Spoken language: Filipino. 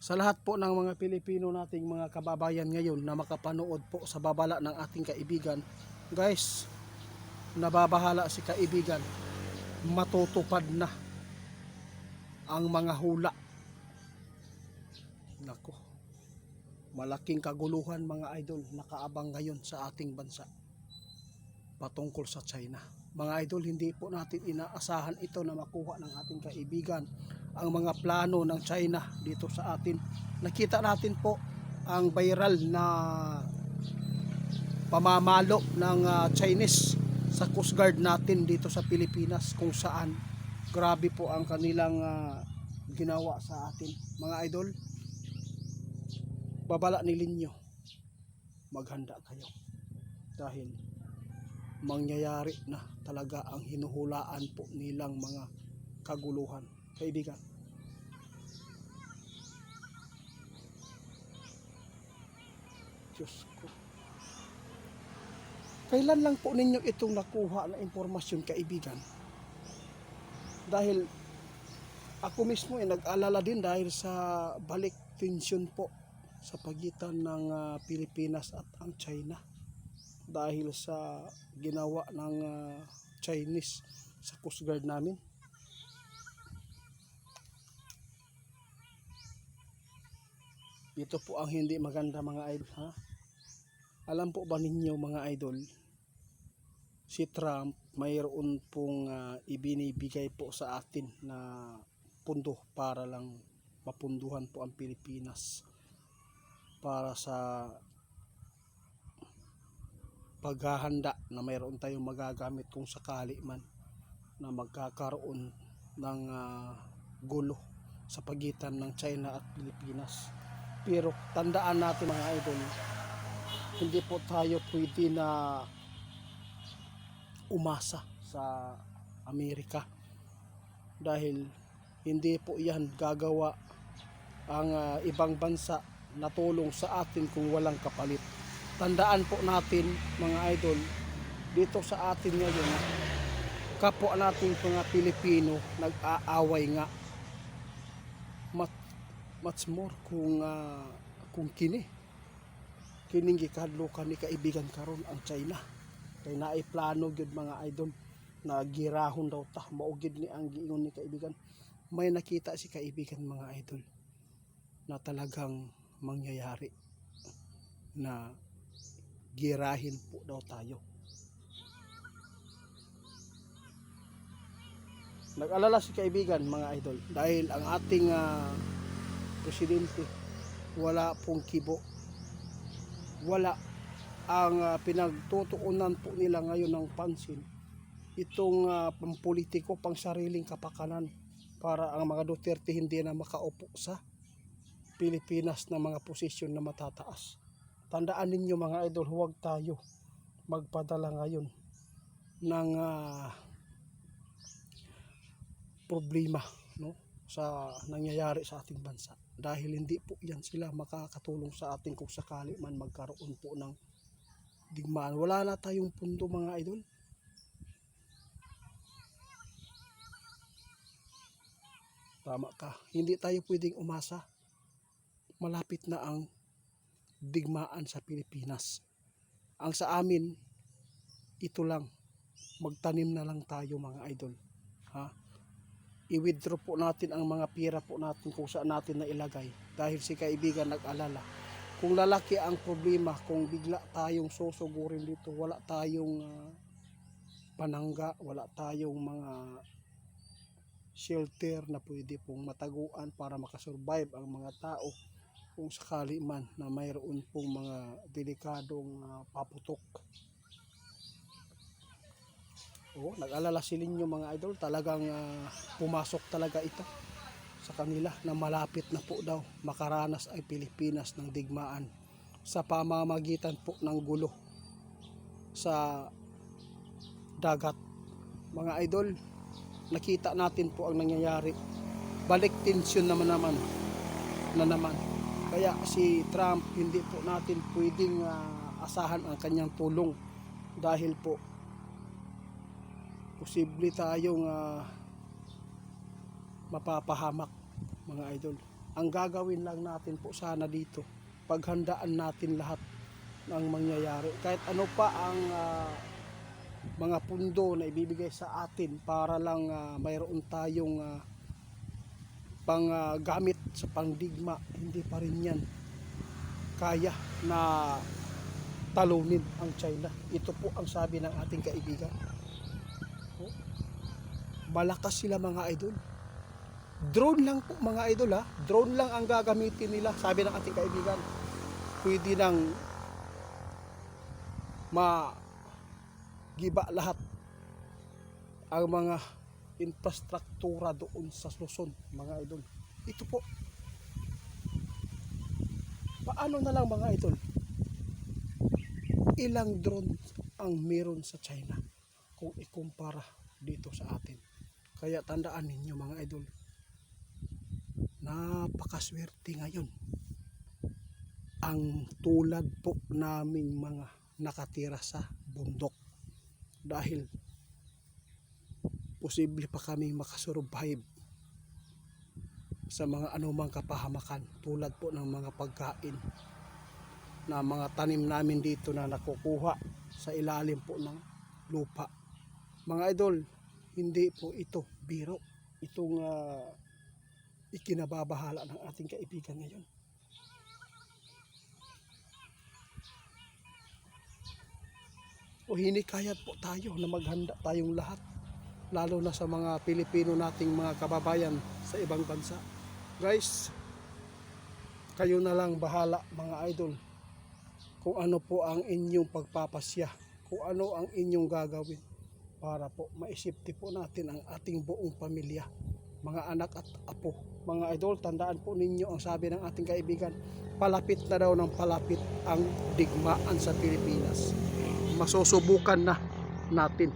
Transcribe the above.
Sa lahat po ng mga Pilipino nating mga kababayan ngayon na makapanood po sa babala ng ating kaibigan, guys, nababahala si kaibigan, matutupad na ang mga hula. Nako, malaking kaguluhan mga idol nakaabang ngayon sa ating bansa patungkol sa China. Mga idol, hindi po natin inaasahan ito na makuha ng ating kaibigan ang mga plano ng China dito sa atin. Nakita natin po ang viral na pamamalo ng Chinese sa Coast Guard natin dito sa Pilipinas, kung saan grabe po ang kanilang ginawa sa atin. Mga idol, babala nilinyo, maghanda kayo dahil mangyayari na talaga ang hinuhulaan po nilang mga kaguluhan. Kaibigan, Diyos ko, kailan lang po ninyo itong nakuha na impormasyon, kaibigan? Dahil ako mismo ay nag-alala din dahil sa balik tensyon po sa pagitan ng Pilipinas at ang China, dahil sa ginawa ng Chinese sa Coast Guard namin. Ito po ang hindi maganda mga idol, ha? Alam po ba ninyo mga idol, si Trump mayroon pong ibinibigay po sa atin na pundo para lang mapunduhan po ang Pilipinas para sa paghahanda na mayroon tayong magagamit kung sakali man na magkakaroon ng gulo sa pagitan ng China at Pilipinas. Pero tandaan natin mga idol, hindi po tayo pwede na umasa sa Amerika, dahil hindi po yan gagawa ang ibang bansa na tulong sa atin kung walang kapalit. Tandaan po natin mga idol, dito sa atin ngayon, kapwa nating mga Pilipino nag-aaway nga, much more kung kining gikadlukan ni kaibigan karon ang China, kay naay plano gyud mga idol na girahon daw ta, maugid ni ang giingon ni kaibigan. May nakita si kaibigan mga idol na talagang mangyayari na girahin po daw tayo. Nag-alala si kaibigan mga idol dahil ang ating presidente wala pong kibo, wala ang pinagtutuunan po nila ngayon ng pansin itong pampolitiko, pang sariling kapakanan, para ang mga Duterte hindi na makaupo sa Pilipinas na mga posisyon na matataas. Tandaan ninyo mga idol, huwag tayo magpadala ngayon ng problema, no, sa nangyayari sa ating bansa, dahil hindi po yan sila makakatulong sa atin kung sakali man magkaroon po ng digmaan. Wala na tayong pundo mga idol. Tama ka, hindi tayo pwedeng umasa. Malapit na ang digmaan sa Pilipinas. Ang sa amin, ito lang, magtanim na lang tayo mga idol, ha? I-withdraw po natin ang mga pira po natin kung saan natin na ilagay, dahil si kaibigan nag-alala, kung lalaki ang problema, kung bigla tayong susugurin dito, wala tayong panangga, wala tayong mga shelter na pwede pong mataguan para makasurvive ang mga tao kung sakali man na mayroon pong mga delikadong paputok. Nag-alala sila nyo mga idol, talagang pumasok talaga ito sa kanila na malapit na po daw makaranas ay Pilipinas ng digmaan sa pamamagitan po ng gulo sa dagat. Mga idol, nakita natin po ang nangyayari, balik tensyon na naman. Kaya si Trump, hindi po natin pwedeng asahan ang kanyang tulong, dahil po posible tayong mapapahamak mga idol. Ang gagawin lang natin po sana dito, paghandaan natin lahat ng mangyayari. Kahit ano pa ang mga pundo na ibibigay sa atin para lang mayroon tayong gamit sa pangdigma, hindi pa rin yan kaya na talunin ang China. Ito po ang sabi ng ating kaibigan. Malakas sila mga idol. Drone lang po mga idol ha. Drone lang ang gagamitin nila, sabi ng ating kaibigan. Pwede nang giba lahat ang mga infrastruktura doon sa Luzon mga idol. Ito po. Paano na lang mga idol? Ilang drone ang meron sa China kung ikumpara dito sa atin. Kaya tandaan ninyo mga idol, napakaswerte ngayon ang tulad po naming mga nakatira sa bundok, dahil posible pa kami makasurvive sa mga anumang kapahamakan, tulad po ng mga pagkain na mga tanim namin dito na nakukuha sa ilalim po ng lupa. Mga idol, hindi po ito biro, itong ikinababahala ng ating kaibigan ngayon. O hinikayat po tayo na maghanda tayong lahat, lalo na sa mga Pilipino nating mga kababayan sa ibang bansa. Guys, kayo na lang bahala mga idol kung ano po ang inyong pagpapasya, kung ano ang inyong gagawin para po maisipti po natin ang ating buong pamilya, mga anak at apo. Mga idol, tandaan po ninyo ang sabi ng ating kaibigan, palapit na daw ng palapit ang digmaan sa Pilipinas. Masusubukan na natin